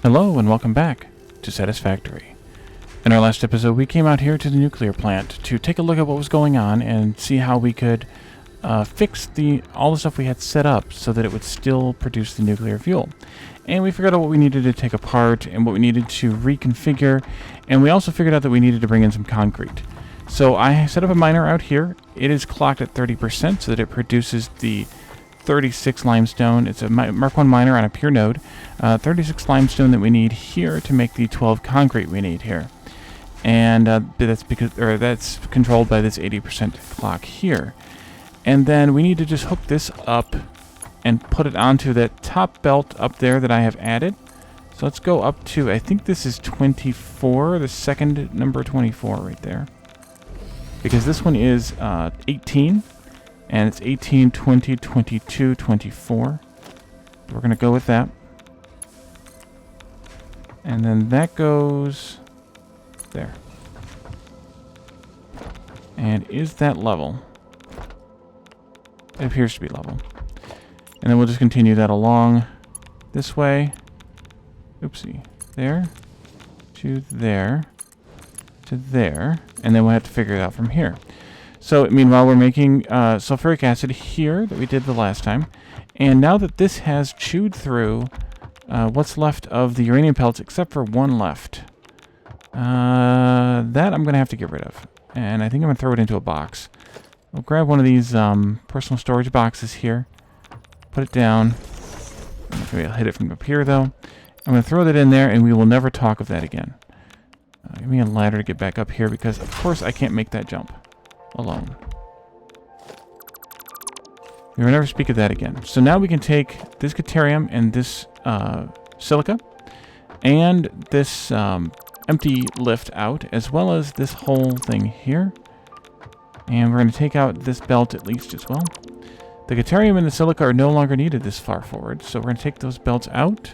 Hello and welcome back to Satisfactory. In our last episode, we came out here to the nuclear plant to take a look at what was going on and see how we could fix all the stuff we had set up so that it would still produce the nuclear fuel. And we figured out what we needed to take apart and what we needed to reconfigure, and we also figured out that we needed to bring in some concrete. So I set up a miner out here. It is clocked at 30% so that it produces the 36 limestone. It's a Mark 1 miner on a pure node. 36 limestone that we need here to make the 12 concrete we need here. And that's controlled by this 80% clock here. And then we need to just hook this up and put it onto that top belt up there that I have added. So let's go up to, I think this is 24, the second number 24 right there. Because this one is 18. And it's 18, 20, 22, 24. We're going to go with that. And then that goes there. And is that level? It appears to be level. And then we'll just continue that along this way. Oopsie. There. To there. To there. And then we'll have to figure it out from here. So, meanwhile, we're making sulfuric acid here that we did the last time. And now that this has chewed through what's left of the uranium pellets, except for one left, that I'm going to have to get rid of. And I think I'm going to throw it into a box. We'll grab one of these personal storage boxes here. Put it down. Maybe I'll hit it from up here, though. I'm going to throw that in there, and we will never talk of that again. Give me a ladder to get back up here, because, of course, I can't make that jump alone. We will never speak of that again. So now we can take this Geothermal and this silica and this empty lift out, as well as this whole thing here. And we're going to take out this belt at least as well. The Geothermal and the silica are no longer needed this far forward, so we're going to take those belts out.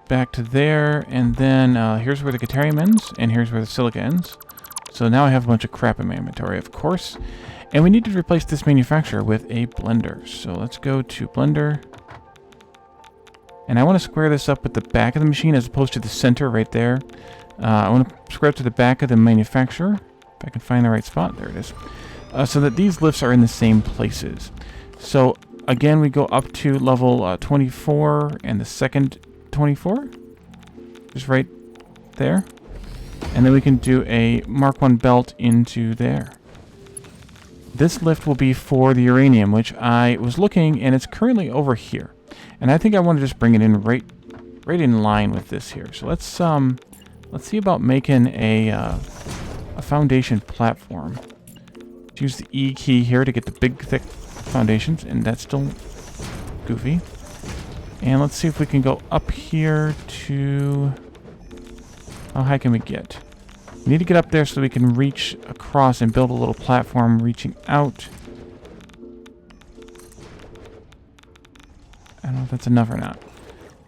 Back to there, and then here's where the Geothermal ends, and here's where the silica ends. So now I have a bunch of crap in my inventory, of course. And we need to replace this manufacturer with a blender. So let's go to blender. And I want to square this up with the back of the machine as opposed to the center right there. I want to square it to the back of the manufacturer. If I can find the right spot. There it is. So that these lifts are in the same places. So again, we go up to level 24 and the second 24, just right there, and then we can do a Mark 1 belt into there. This lift will be for the uranium, which I was looking, and it's currently over here, and I think I want to just bring it in right in line with this here. So let's see about making a foundation platform. Let's use the E key here to get the big thick foundations, and that's still goofy. And let's see if we can go up here to... How high can we get? We need to get up there so we can reach across and build a little platform reaching out. I don't know if that's enough or not.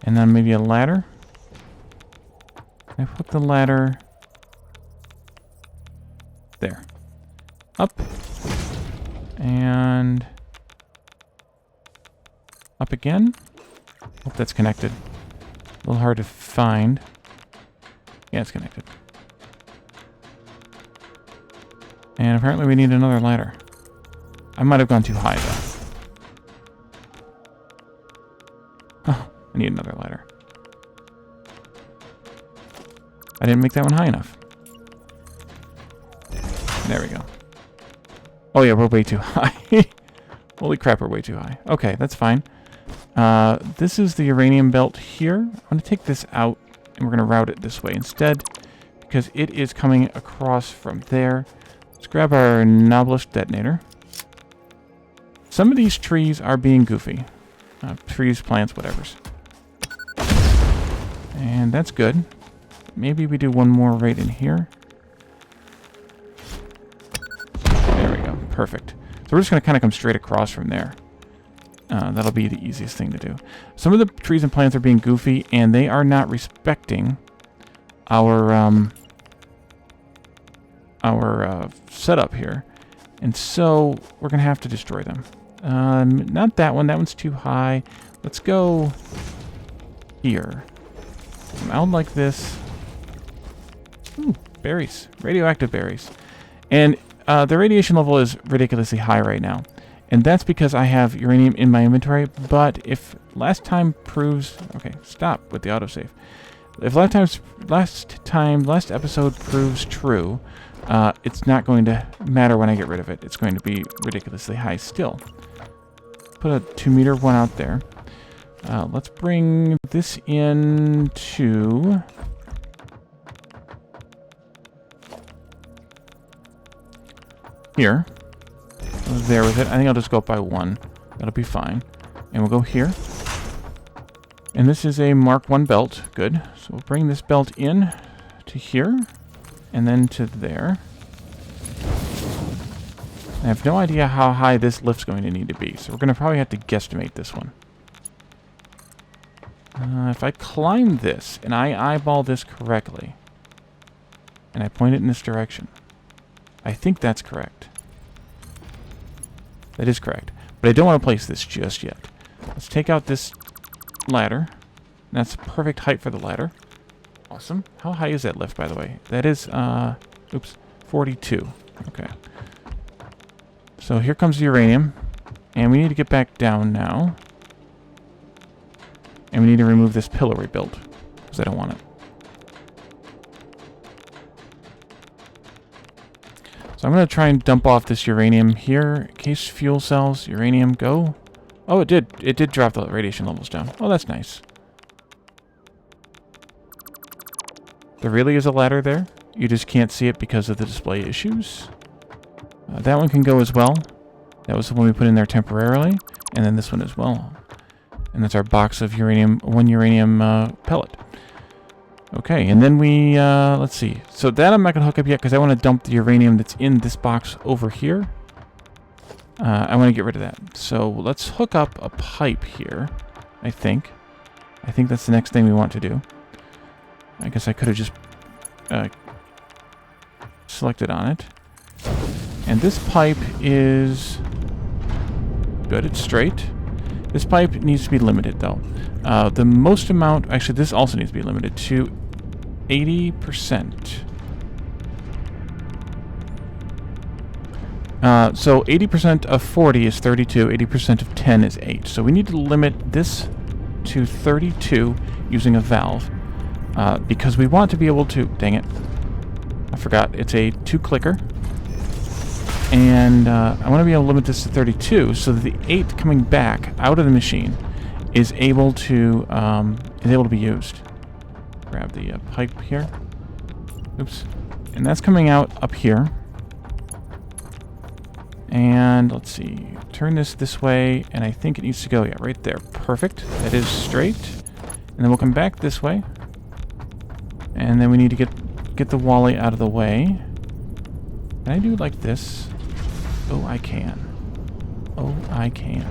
And then maybe a ladder. I put the ladder... there. Up. And... up again. Hope that's connected. A little hard to find. Yeah, it's connected. And apparently we need another ladder. I might have gone too high, though. Oh, I need another ladder. I didn't make that one high enough. There we go. Oh yeah, we're way too high. Holy crap, we're way too high. Okay, that's fine. This is the uranium belt here. I'm going to take this out, and we're going to route it this way instead, because it is coming across from there. Let's grab our Noblish detonator. Some of these trees are being goofy. Trees, plants, whatevers. And that's good. Maybe we do one more right in here. There we go. Perfect. So we're just going to kind of come straight across from there. That'll be the easiest thing to do. Some of the trees and plants are being goofy, and they are not respecting our setup here. And so we're going to have to destroy them. Not that one. That one's too high. Let's go here. Out like this. Ooh, berries. Radioactive berries. And the radiation level is ridiculously high right now. And that's because I have uranium in my inventory. But if last time proves... Okay, stop with the autosave. If last episode proves true, it's not going to matter when I get rid of it. It's going to be ridiculously high still. Put a 2-meter one out there. Let's bring this in to... here. There with it. I think I'll just go up by 1. That'll be fine. And we'll go here. And this is a Mark 1 belt. Good. So we'll bring this belt in to here. And then to there. I have no idea how high this lift's going to need to be. So we're going to probably have to guesstimate this one. If I climb this and I eyeball this correctly. And I point it in this direction. I think that's correct. That is correct. But I don't want to place this just yet. Let's take out this ladder. That's the perfect height for the ladder. Awesome. How high is that lift, by the way? That is, 42. Okay. So here comes the uranium. And we need to get back down now. And we need to remove this pillar we built. Because I don't want it. So I'm going to try and dump off this uranium here. Case fuel cells, uranium, go. Oh, it did. It did drop the radiation levels down. Oh, that's nice. There really is a ladder there. You just can't see it because of the display issues. That one can go as well. That was the one we put in there temporarily. And then this one as well. And that's our box of uranium, 1 uranium pellet. Okay, and then we, let's see. So that I'm not going to hook up yet because I want to dump the uranium that's in this box over here. I want to get rid of that. So let's hook up a pipe here, I think. I think that's the next thing we want to do. I guess I could have just selected on it. And this pipe is good. It's straight. This pipe needs to be limited, though. The most amount... Actually, this also needs to be limited to 80%. So 80% of 40 is 32. 80% of 10 is 8. So we need to limit this to 32 using a valve. Because we want to be able to... Dang it. I forgot. It's a 2-clicker. And I want to be able to limit this to 32 so that the 8 coming back out of the machine is able to be used. Grab the pipe here. Oops. And that's coming out up here. And let's see. Turn this way, and I think it needs to go, yeah, right there. Perfect. That is straight. And then we'll come back this way. And then we need to get the Wally out of the way. Can I do it like this? Oh, I can. Oh, I can.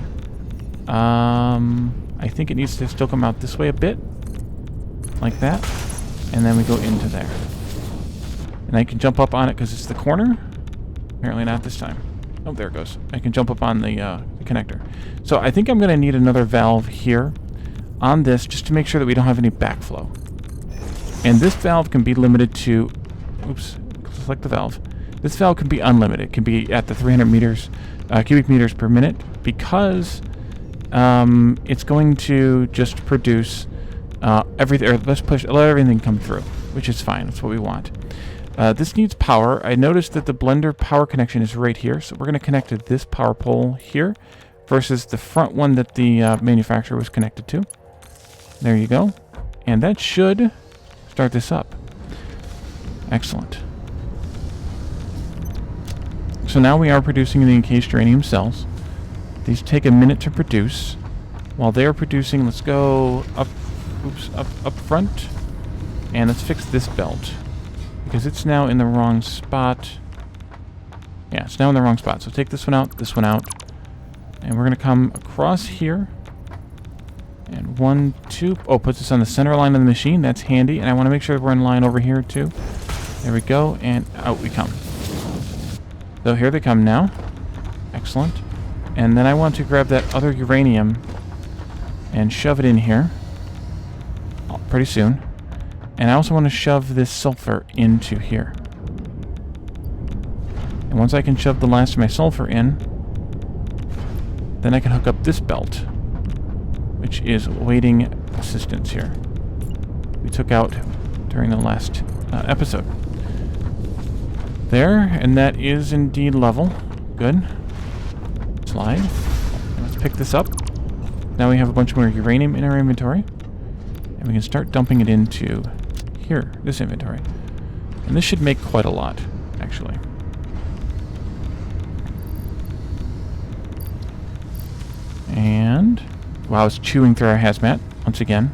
I think it needs to still come out this way a bit. Like that. And then we go into there. And I can jump up on it because it's the corner. Apparently not this time. Oh, there it goes. I can jump up on the connector. So I think I'm going to need another valve here on this just to make sure that we don't have any backflow. And this valve can be limited to... Oops. Select the valve. This valve can be unlimited. It can be at the 300 cubic meters per minute because it's going to just produce everything. Or let everything come through, which is fine. That's what we want. This needs power. I noticed that the blender power connection is right here, so we're going to connect to this power pole here versus the front one that the manufacturer was connected to. There you go. And that should start this up. Excellent. So now we are producing the encased uranium cells. These take a minute to produce. While they are producing, let's go up front. And let's fix this belt. Because it's now in the wrong spot. Yeah, it's now in the wrong spot. So take this one out. And we're going to come across here. And 1, 2. Oh, puts us on the center line of the machine. That's handy. And I want to make sure we're in line over here too. There we go. And out we come. So here they come now. Excellent. And then I want to grab that other uranium and shove it in here pretty soon. And I also want to shove this sulfur into here. And once I can shove the last of my sulfur in, then I can hook up this belt, which is awaiting assistance here. We took out during the last episode. There, and that is indeed level. Good. Slide. Let's pick this up. Now we have a bunch more uranium in our inventory. And we can start dumping it into here, this inventory. And this should make quite a lot, actually. And wow, it's chewing through our hazmat once again.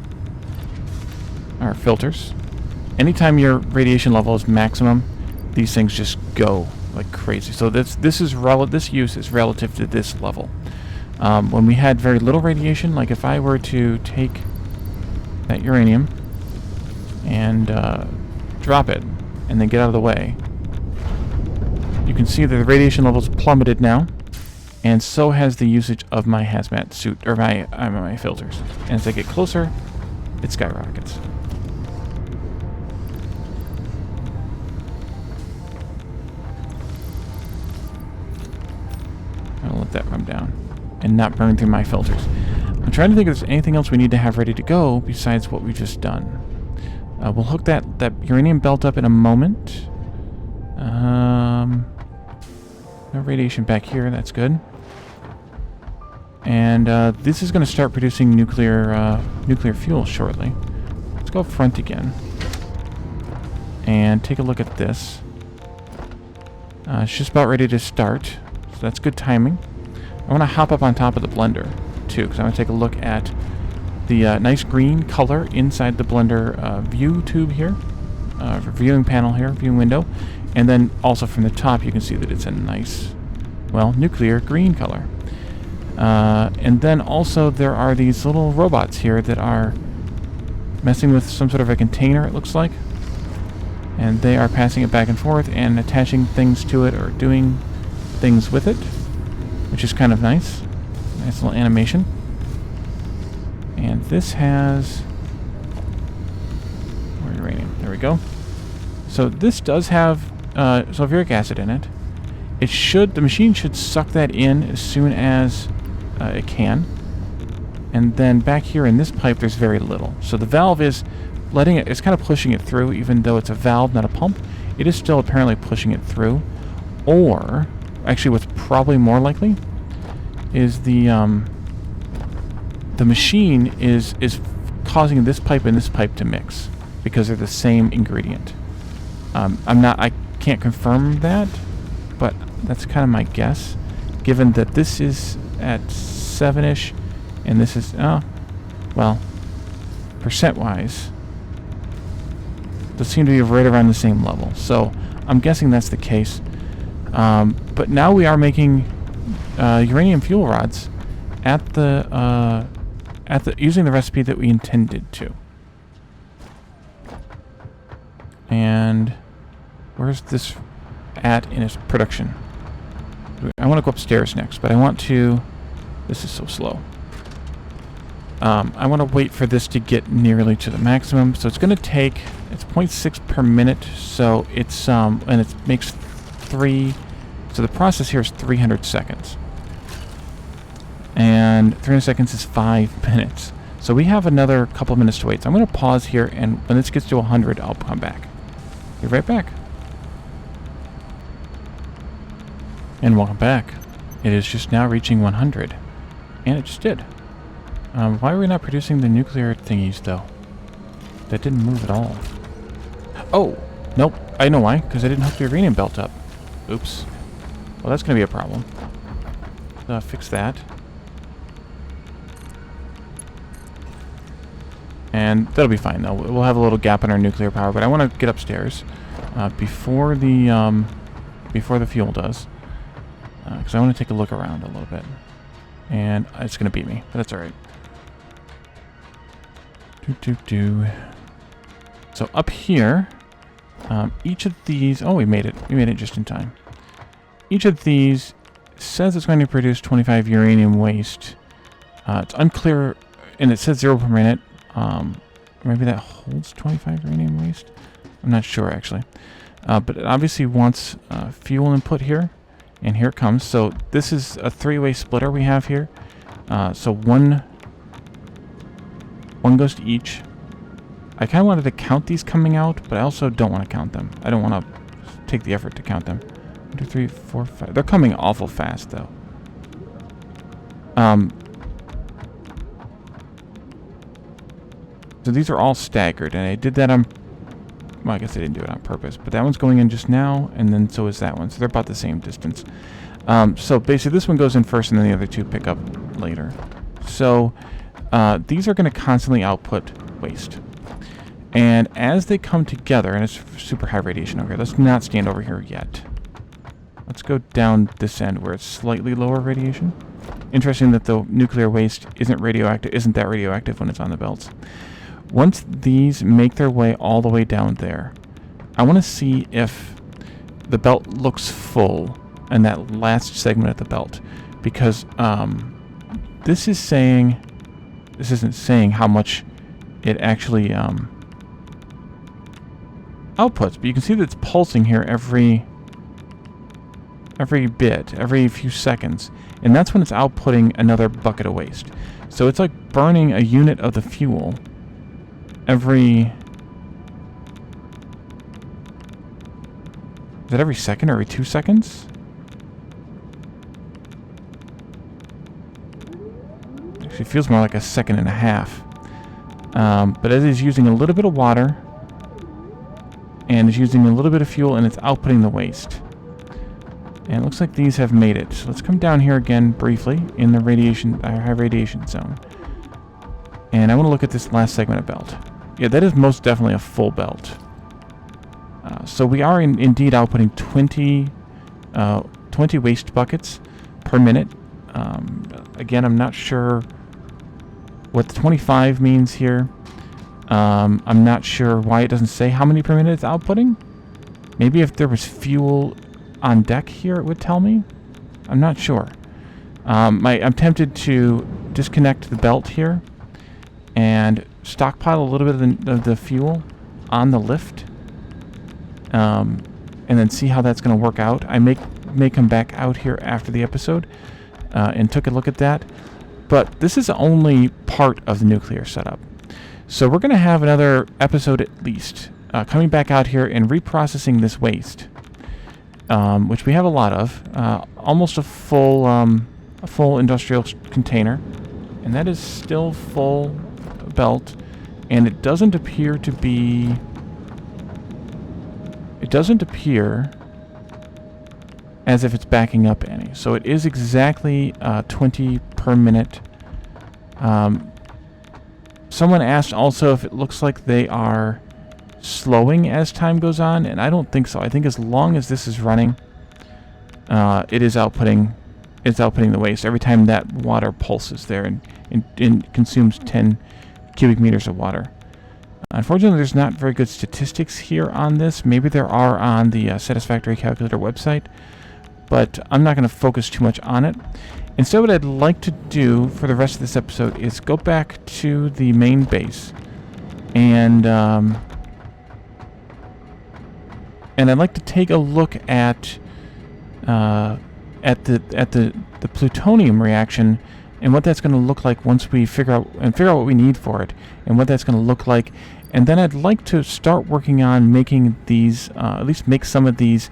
Our filters. Anytime your radiation level is maximum, these things just go like crazy. So this use is relative to this level. When we had very little radiation, like if I were to take that uranium and drop it and then get out of the way, you can see that the radiation level's plummeted now, and so has the usage of my hazmat suit, or my filters. And as I get closer, it skyrockets. I'll let that run down and not burn through my filters. I'm trying to think if there's anything else we need to have ready to go besides what we've just done. We'll hook that uranium belt up in a moment. No radiation back here, that's good. And this is going to start producing nuclear fuel shortly. Let's go up front again and take a look at this. It's just about ready to start, so that's good timing. I want to hop up on top of the blender too, because I want to take a look at the nice green color inside the blender view tube here, viewing panel here, viewing window, and then also from the top you can see that it's a nice, well, nuclear green color. And then also there are these little robots here that are messing with some sort of a container, it looks like. And they are passing it back and forth and attaching things to it or doing things with it, which is kind of nice. Nice little animation. And this has more uranium. There we go. So this does have sulfuric acid in it. The machine should suck that in as soon as it can. And then back here in this pipe, there's very little. So the valve is it's kind of pushing it through, even though it's a valve, not a pump. It is still apparently pushing it through. Or, actually what's probably more likely is the machine is causing this pipe and this pipe to mix because they're the same ingredient. I can't confirm that, but that's kind of my guess, given that this is at 7-ish and this is, well, percent-wise, those seem to be right around the same level. So I'm guessing that's the case. But now we are making uranium fuel rods using the recipe that we intended to. And where's this at in its production? I want to go upstairs next, but I want to... This is so slow. I want to wait for this to get nearly to the maximum. So it's going to take... It's 0.6 per minute, so it's... and it makes 3... So the process here is 300 seconds. And 300 seconds is 5 minutes. So we have another couple of minutes to wait. So I'm going to pause here, and when this gets to 100, I'll come back. Be right back. And welcome back. It is just now reaching 100. And it just did. Why are we not producing the nuclear thingies, though? That didn't move at all. Oh! Nope. I know why. Because I didn't hook the uranium belt up. Oops. Well, that's going to be a problem. Fix that. And that'll be fine, though. We'll have a little gap in our nuclear power, but I want to get upstairs before the fuel does. Because I want to take a look around a little bit. And it's going to beat me, but that's alright. So up here, each of these... Oh, we made it. We made it just in time. Each of these says it's going to produce 25 uranium waste. It's unclear, and it says 0 per minute. Maybe that holds 25 uranium waste? I'm not sure, actually. But it obviously wants fuel input here, and here it comes. So this is a 3-way splitter we have here. So one goes to each. I kind of wanted to count these coming out, but I also don't want to count them. I don't want to take the effort to count them. 1, 2, 3, 4, 5. They're coming awful fast, though. So these are all staggered, and I did that on... Well, I guess I didn't do it on purpose, but that one's going in just now, and then so is that one. So they're about the same distance. So basically this one goes in first, and then the other two pick up later. So these are going to constantly output waste. And as they come together, and it's super high radiation over here. Let's not stand over here yet. Let's go down this end where it's slightly lower radiation. Interesting that the nuclear waste isn't that radioactive when it's on the belts. Once these make their way all the way down there, I want to see if the belt looks full in that last segment of the belt, because this isn't saying how much it actually outputs, but you can see that it's pulsing here every few seconds, and that's when it's outputting another bucket of waste. So it's like burning a unit of the fuel every... Is that every second or every 2 seconds? Actually, it feels more like a second and a half. But as it's using a little bit of water, and it's using a little bit of fuel, and it's outputting the waste. And it looks like these have made it. So let's come down here again briefly in the high radiation zone. And I want to look at this last segment of belt. Yeah, that is most definitely a full belt. So we are indeed outputting 20 waste buckets per minute. Again, I'm not sure what the 25 means here. I'm not sure why it doesn't say how many per minute it's outputting. Maybe if there was fuel on deck here, it would tell me. I'm not sure. I'm tempted to disconnect the belt here and stockpile a little bit of the fuel on the lift, and then see how that's going to work out. I may come back out here after the episode and took a look at that, but this is only part of the nuclear setup. So we're going to have another episode at least coming back out here and reprocessing this waste, which we have a lot of, almost a full industrial container, and that is still full belt, and it doesn't appear as if it's backing up any. So it is exactly 20 per minute. Someone asked also if it looks like they are slowing as time goes on, and I don't think so. I think as long as this is running, it is outputting the waste every time that water pulses there and consumes 10 cubic meters of water. Unfortunately, there's not very good statistics here on this. Maybe there are on the Satisfactory calculator website, but I'm not going to focus too much on it. Instead, what I'd like to do for the rest of this episode is go back to the main base, and I'd like to take a look at the plutonium reaction and what that's going to look like once we figure out what we need for it and what that's going to look like. And then I'd like to start working on making these, at least make some of these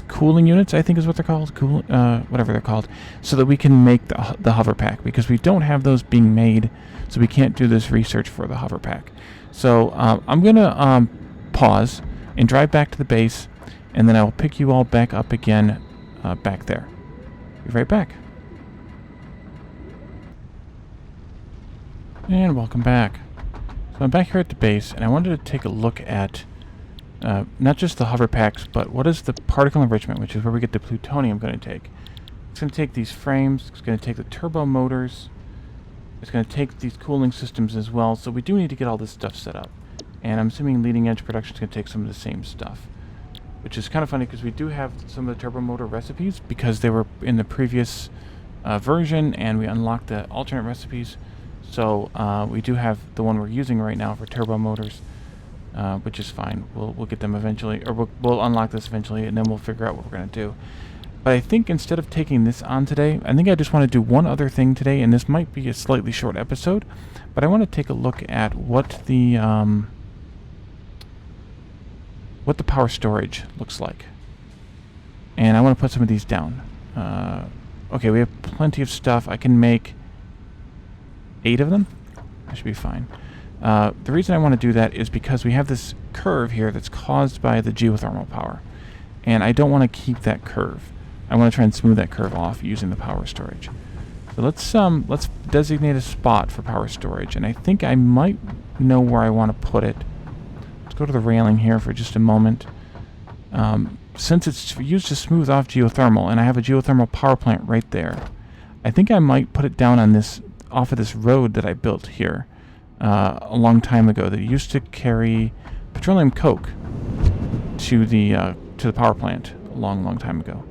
cooling units, I think is what they're called, whatever they're called, so that we can make the hover pack, because we don't have those being made, so we can't do this research for the hover pack. So I'm going to pause and drive back to the base, and then I'll pick you all back up again back there. Be right back. And welcome back. So I'm back here at the base, and I wanted to take a look at not just the hover packs, but what is the particle enrichment, which is where we get the plutonium going to take. It's going to take these frames, it's going to take the turbo motors, it's going to take these cooling systems as well, so we do need to get all this stuff set up. And I'm assuming leading edge production is going to take some of the same stuff. which is kind of funny because we do have some of the turbo motor recipes because they were in the previous version, and we unlocked the alternate recipes. So we do have the one we're using right now for turbo motors, which is fine. We'll get them eventually, or we'll unlock this eventually, and then we'll figure out what we're going to do. But I think instead of taking this on today, I think I just want to do one other thing today, and this might be a slightly short episode, but I want to take a look at what the power storage looks like. And I want to put some of these down. Okay, we have plenty of stuff. I can make 8 of them. That should be fine. The reason I want to do that is because we have this curve here that's caused by the geothermal power. And I don't want to keep that curve. I want to try and smooth that curve off using the power storage. So let's designate a spot for power storage, and I think I might know where I want to put it. Let's go to the railing here for just a moment. Since it's used to smooth off geothermal, and I have a geothermal power plant right there, I think I might put it down on this, off of this road that I built here a long time ago that used to carry petroleum coke to the power plant a long time ago.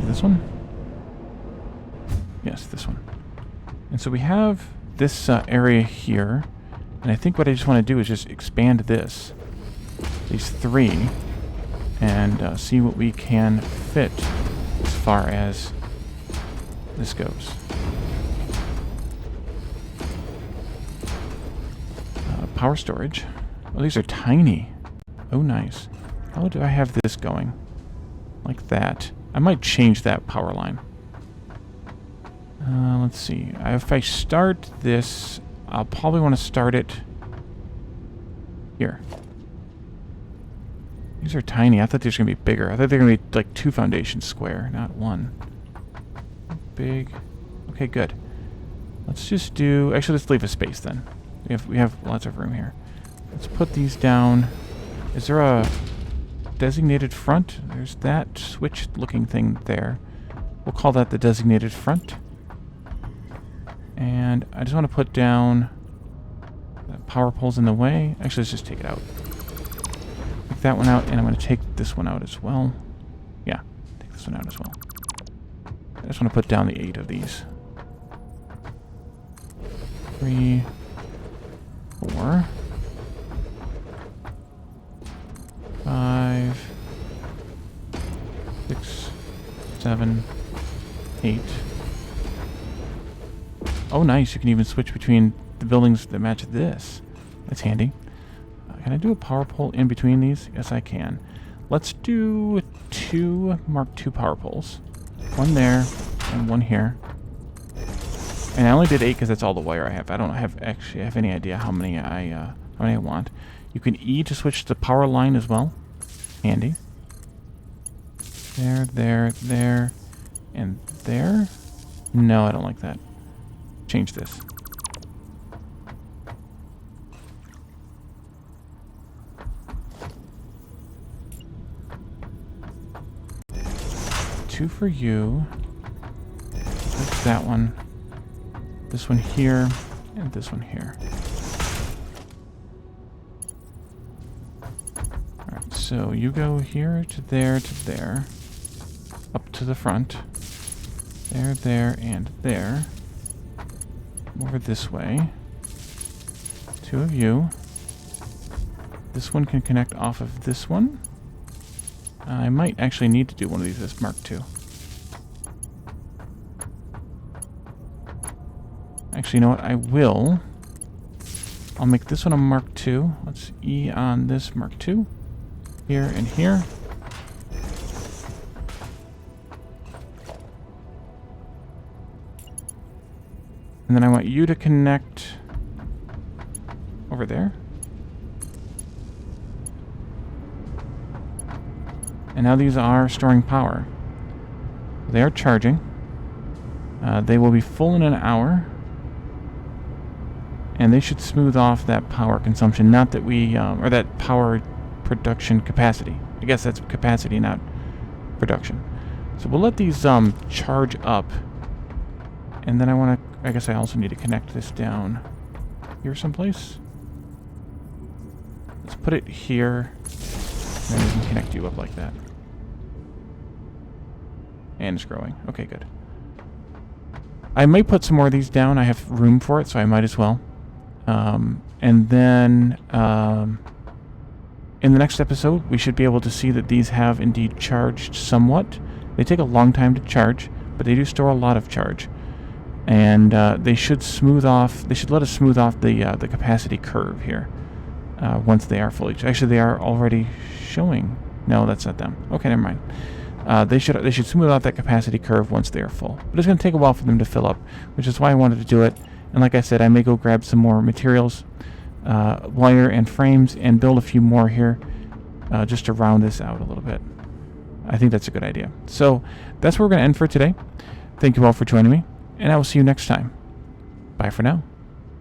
This one? Yes, this one. And so we have this area here, and I think what I just want to do is just expand these 3, and see what we can fit as far as this goes. Power storage. Oh, these are tiny. Oh, nice. How do I have this going? Like that. I might change that power line. Let's see. If I start this, I'll probably want to start it here. These are tiny. I thought these were going to be bigger. I thought they were going to be like 2 foundations square, not 1. Big. Okay, good. Let's just do... Actually, let's leave a space then. We have lots of room here. Let's put these down. Is there a designated front? There's that switch-looking thing there. We'll call that the designated front. And I just want to put down the power poles in the way. Actually, let's just take it out. Take that one out, and I'm going to take this one out as well. Yeah, take this one out as well. I just want to put down the 8 of these. 3, 4, 5, 6, 7, 8. Oh, nice. You can even switch between the buildings that match this. That's handy. Can I do a power pole in between these? Yes, I can. Let's do 2 Mark II power poles. 1 there and 1 here. And I only did 8 because that's all the wire I have. I don't actually have any idea how many I want. You can E to switch the power line as well. Handy. There, and there. No, I don't like that. Change this. Two for you. That's that one. This one here, and this one here. Alright, so you go here to there, up to the front. There, and there. Over this way. 2 of you. This one can connect off of this one. I might actually need to do one of these as Mark II. Actually, you know what? I will. I'll make this one a Mark II. Let's E on this Mark II. Here and here. And then I want you to connect over there. And now these are storing power. They are charging. They will be full in an hour. And they should smooth off that power consumption. Not that we, or that power production capacity. I guess that's capacity, not production. So we'll let these charge up. And then I guess I also need to connect this down here someplace. Let's put it here. And then we can connect you up like that. And it's growing. Okay, good. I might put some more of these down. I have room for it, so I might as well. And then in the next episode, we should be able to see that these have indeed charged somewhat. They take a long time to charge, but they do store a lot of charge. And they should smooth off. They should let us smooth off the capacity curve here once they are fully. Actually, they are already showing. No, that's not them. Okay, never mind. They should smooth out that capacity curve once they are full. But it's going to take a while for them to fill up, which is why I wanted to do it. And like I said, I may go grab some more materials, wire and frames, and build a few more here just to round this out a little bit. I think that's a good idea. So that's where we're going to end for today. Thank you all for joining me, and I will see you next time. Bye for now.